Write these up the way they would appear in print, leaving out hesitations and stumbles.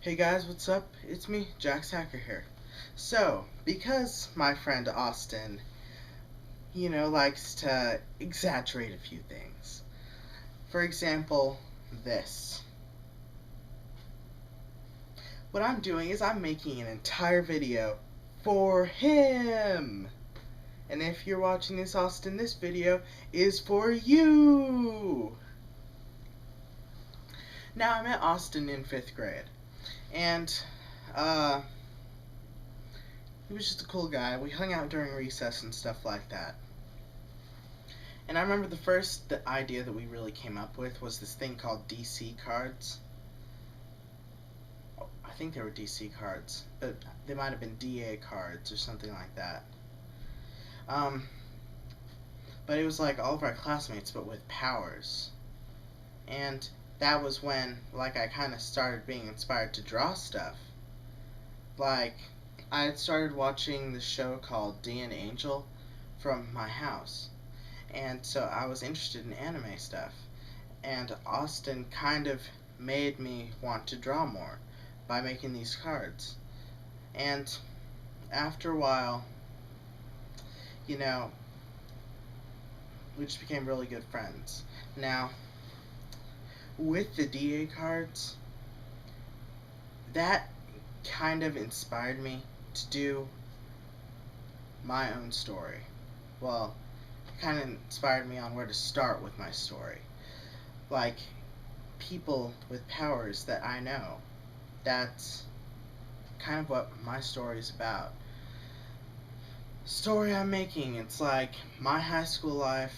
Hey guys, what's up? It's me, JaxHacker here. So, because my friend Austin, likes to exaggerate a few things. For example, this. What I'm doing is I'm making an entire video for him. And if you're watching this, Austin, this video is for you. Now, I met Austin in 5th grade. And, he was just a cool guy. We hung out during recess and stuff like that. And I remember the idea that we really came up with was this thing called DC cards. Oh, I think they were DC cards, but they might have been DA cards or something like that. But it was like all of our classmates, but with powers. And that was when, I kind of started being inspired to draw stuff. I had started watching the show called D and Angel from my house. And so I was interested in anime stuff. And Austin kind of made me want to draw more by making these cards. And after a while, we just became really good friends. Now, with the DA cards, that kind of inspired me to do my own story. Well, it kind of inspired me on where to start with my story. Like, people with powers that I know. That's kind of what my story is about. Story I'm making, it's like my high school life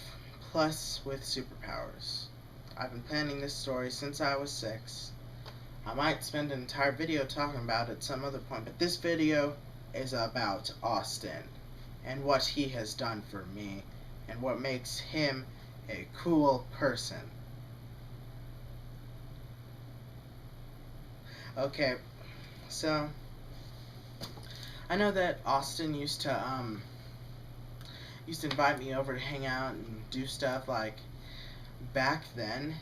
plus with superpowers. I've been planning this story since I was 6. I might spend an entire video talking about it at some other point, but this video is about Austin and what he has done for me and what makes him a cool person. Okay, so I know that Austin used to invite me over to hang out and do stuff. Like, back then,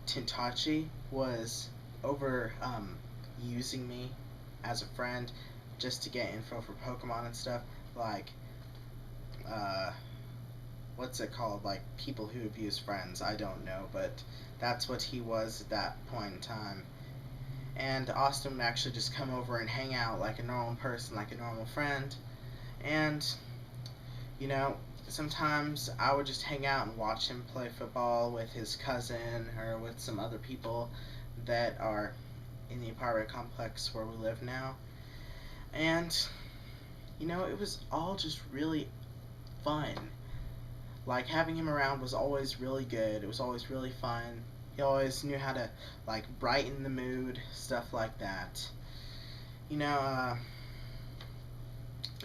Tintachi was over using me as a friend just to get info for Pokemon and stuff. Like, what's it called? Like, people who abuse friends. I don't know, but that's what he was at that point in time. And Austin would actually just come over and hang out like a normal person, like a normal friend. And, sometimes I would just hang out and watch him play football with his cousin or with some other people that are in the apartment complex where we live now. And, it was all just really fun. Like, having him around was always really good. It was always really fun. He always knew how to, brighten the mood, stuff like that. It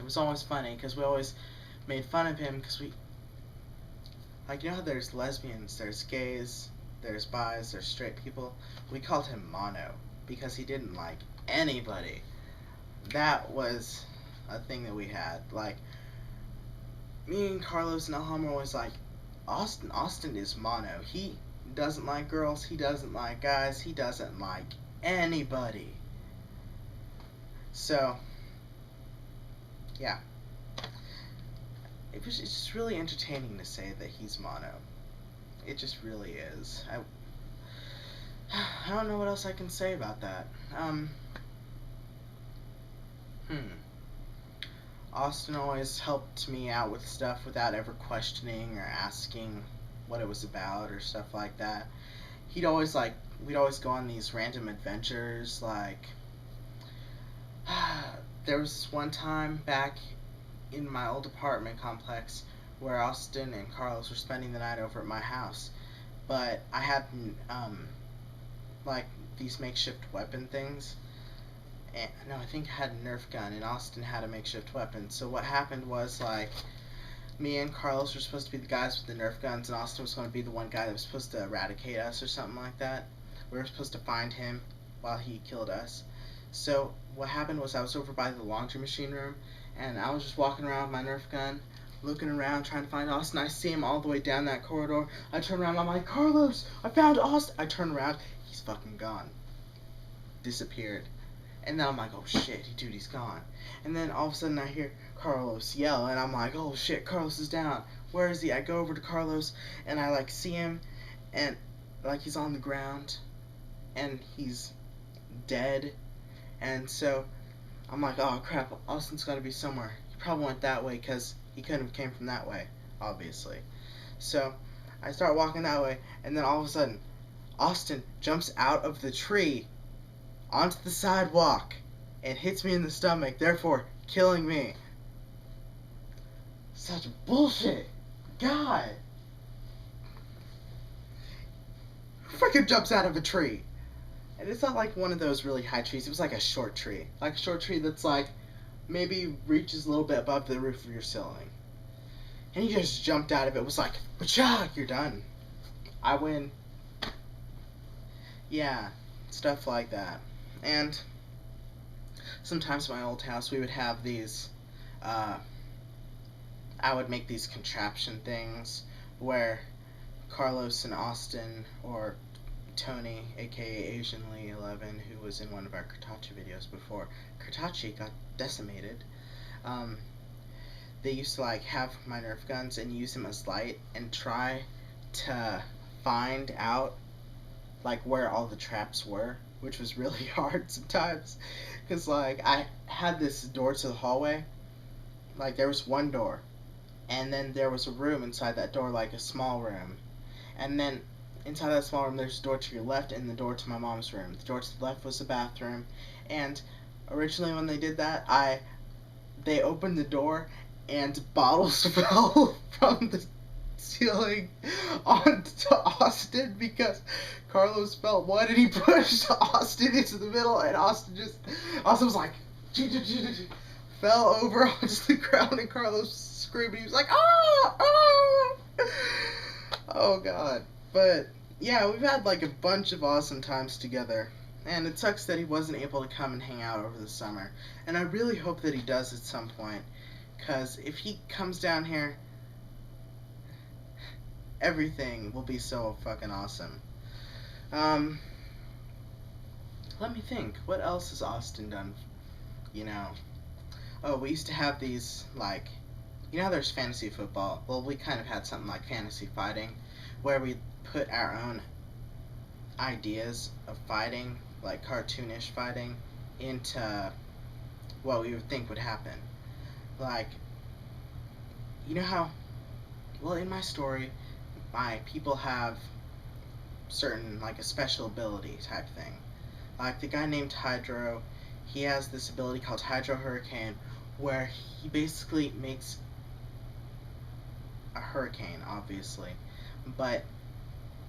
was always funny, because we always made fun of him, because we, how there's lesbians, there's gays, there's bis, there's straight people. We called him Mono, because he didn't like anybody. That was a thing that we had. Me and Carlos and Alham were always like, Austin is Mono. He doesn't like girls, he doesn't like guys, he doesn't like anybody. So, yeah. It's just really entertaining to say that he's Mono. It just really is. I don't know what else I can say about that. Austin always helped me out with stuff without ever questioning or asking what it was about or stuff like that. We'd always go on these random adventures. There was one time back in my old apartment complex where Austin and Carlos were spending the night over at my house, but I had these makeshift weapon things. No, I think I had a Nerf gun, and Austin had a makeshift weapon. So what happened was, me and Carlos were supposed to be the guys with the Nerf guns, and Austin was going to be the one guy that was supposed to eradicate us or something like that. We were supposed to find him while he killed us. So what happened was I was over by the laundry machine room, and I was just walking around with my Nerf gun, looking around, trying to find Austin. I see him all the way down that corridor. I turn around, I'm like, Carlos, I found Austin. I turn around, he's fucking gone. Disappeared. And then I'm like, oh shit, dude, he's gone. And then all of a sudden I hear Carlos yell, and I'm like, oh shit, Carlos is down. Where is he? I go over to Carlos, and I like see him, and like he's on the ground, and he's dead. And so I'm like, oh crap, Austin's got to be somewhere. He probably went that way because he couldn't have came from that way, obviously. So I start walking that way, and then all of a sudden, Austin jumps out of the tree onto the sidewalk and hits me in the stomach, therefore killing me. Such bullshit. God. Who freaking jumps out of a tree? And it's not like one of those really high trees. It was like a short tree. Like a short tree that's like maybe reaches a little bit above the roof of your ceiling. And he just jumped out of it. It was like, "Wacha, you're done. I win." Yeah, stuff like that. And sometimes in my old house we would have these, I would make these contraption things where Carlos and Austin, or Tony, aka AsianLee11, who was in one of our Kurtachi videos before Kurtachi got decimated, they used to like have my Nerf guns and use them as light and try to find out like where all the traps were, which was really hard sometimes, because like I had this door to the hallway, like there was one door, and then there was a room inside that door, like a small room, and then inside that small room there's a door to your left and the door to my mom's room. The door to the left was the bathroom, and originally when they did that, they opened the door and bottles fell from the ceiling onto Austin because Carlos felt one and he pushed Austin into the middle, and Austin was like fell over onto the ground, and Carlos screamed. He was like, "Ah, ah!" Oh god. But yeah, we've had like a bunch of awesome times together, and it sucks that he wasn't able to come and hang out over the summer, and I really hope that he does at some point, because if he comes down here, everything will be so fucking awesome. Let me think, what else has Austin done? You know, oh, we used to have these, like, you know how there's fantasy football? Well, we kind of had something like fantasy fighting, where we put our own ideas of fighting, like cartoonish fighting, into what we would think would happen. Like, you know how, well, in my story, my people have certain, like, a special ability type thing. Like, the guy named Hydro, he has this ability called Hydro Hurricane, where he basically makes a hurricane, obviously, but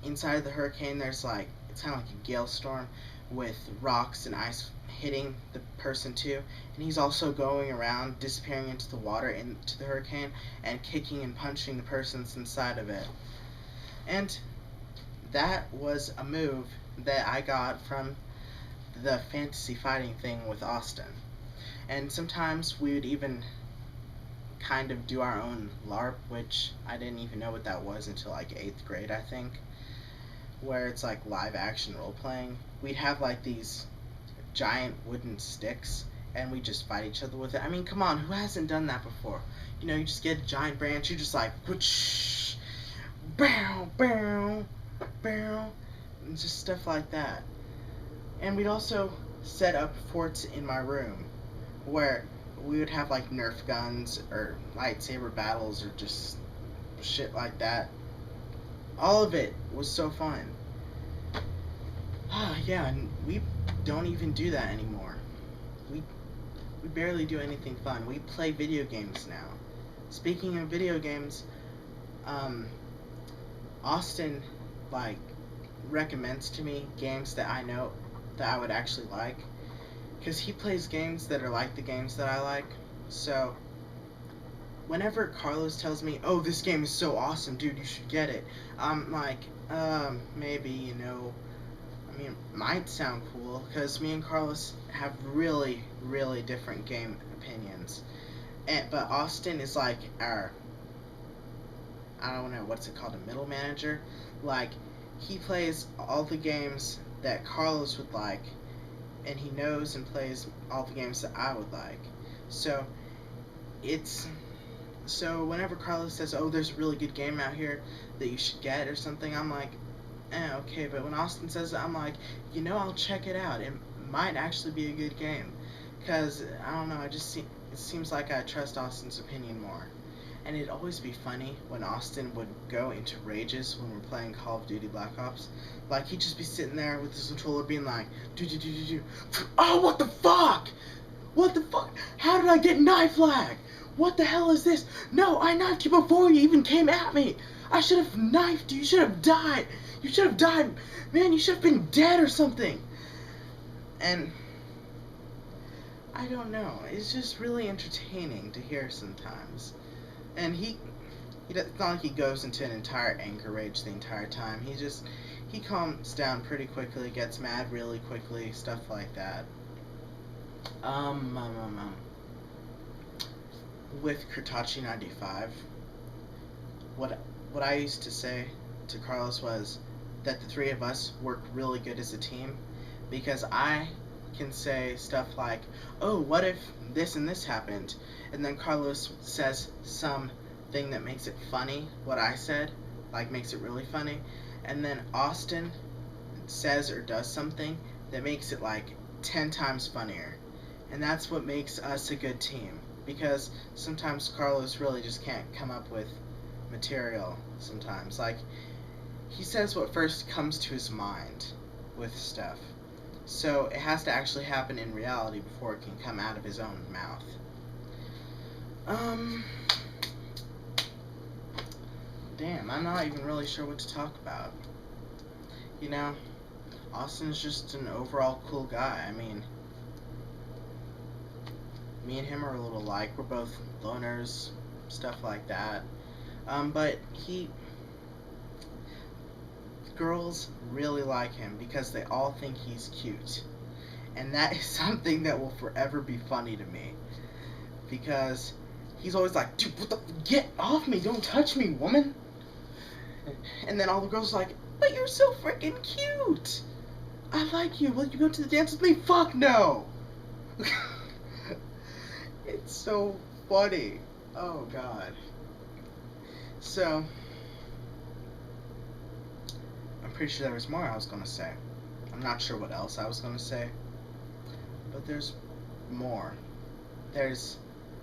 inside of the hurricane there's like, it's kind of like a gale storm with rocks and ice hitting the person too, and he's also going around disappearing into the water into the hurricane and kicking and punching the persons inside of it. And that was a move that I got from the fantasy fighting thing with Austin. And sometimes we would even kind of do our own LARP, which I didn't even know what that was until like 8th grade, I think, where it's like live action role playing. We'd have like these giant wooden sticks and we just fight each other with it. I mean, come on, who hasn't done that before? You know, you just get a giant branch, you just like whoosh, bow, bow, bow, and just stuff like that. And we'd also set up forts in my room where we would have like Nerf guns or lightsaber battles or just shit like that. All of it was so fun. Yeah, and we don't even do that anymore. We barely do anything fun. We play video games now. Speaking of video games, Austin like recommends to me games that I know that I would actually like, because he plays games that are like the games that I like. So whenever Carlos tells me, "Oh, this game is so awesome, dude, you should get it," I'm like, maybe, you know, I mean, it might sound cool, because me and Carlos have really, really different game opinions. But Austin is like our, I don't know, what's it called, a middle manager? Like, he plays all the games that Carlos would like, and he knows and plays all the games that I would like. So whenever Carlos says, "Oh, there's a really good game out here that you should get" or something, I'm like, okay. But when Austin says it, I'm like, I'll check it out. It might actually be a good game, because I don't know. It seems like I trust Austin's opinion more. And it'd always be funny when Austin would go into rages when we're playing Call of Duty Black Ops. Like, he'd just be sitting there with his controller being like, do. Oh, what the fuck? What the fuck? How did I get knife lag? What the hell is this? No, I knifed you before you even came at me. I should have knifed you. You should have died. You should have died. Man, you should have been dead or something. And I don't know. It's just really entertaining to hear sometimes. And it's not like he goes into an entire anger rage the entire time. He calms down pretty quickly, gets mad really quickly, stuff like that. With Kurtachi95, what I used to say to Carlos was that the three of us work really good as a team, because I can say stuff like, "Oh, what if this and this happened?" And then Carlos says something that makes it funny, what I said, like makes it really funny. And then Austin says or does something that makes it like 10 times funnier. And that's what makes us a good team. Because sometimes Carlos really just can't come up with material sometimes. Like, he says what first comes to his mind with stuff. So it has to actually happen in reality before it can come out of his own mouth. Damn, I'm not even really sure what to talk about. Austin's just an overall cool guy. I mean, me and him are a little alike. We're both loners, stuff like that. But girls really like him because they all think he's cute. And that is something that will forever be funny to me. Because he's always like, "Dude, get off me, don't touch me, woman." And then all the girls are like, "But you're so freaking cute. I like you. Will you go to the dance with me?" Fuck no. It's so funny. Oh god. So, I'm pretty sure there was more I was gonna say. I'm not sure what else I was gonna say. But there's more. There's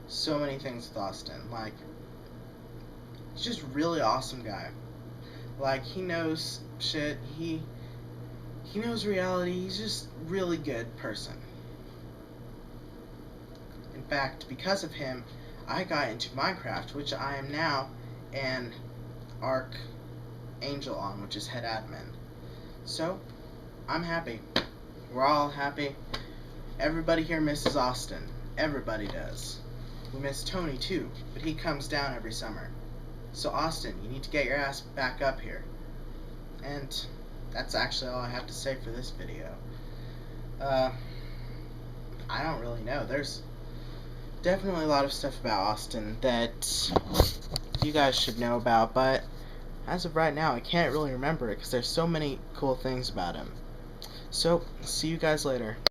so many things with Austin. Like, he's just a really awesome guy. Like, he knows shit. He knows reality. He's just a really good person. In fact, because of him, I got into Minecraft, which I am now an Archangel on, which is head admin. So, I'm happy. We're all happy. Everybody here misses Austin. Everybody does. We miss Tony too, but he comes down every summer. So Austin, you need to get your ass back up here. And that's actually all I have to say for this video. I don't really know. There's definitely a lot of stuff about Austin that you guys should know about, but as of right now, I can't really remember it because there's so many cool things about him. So, see you guys later.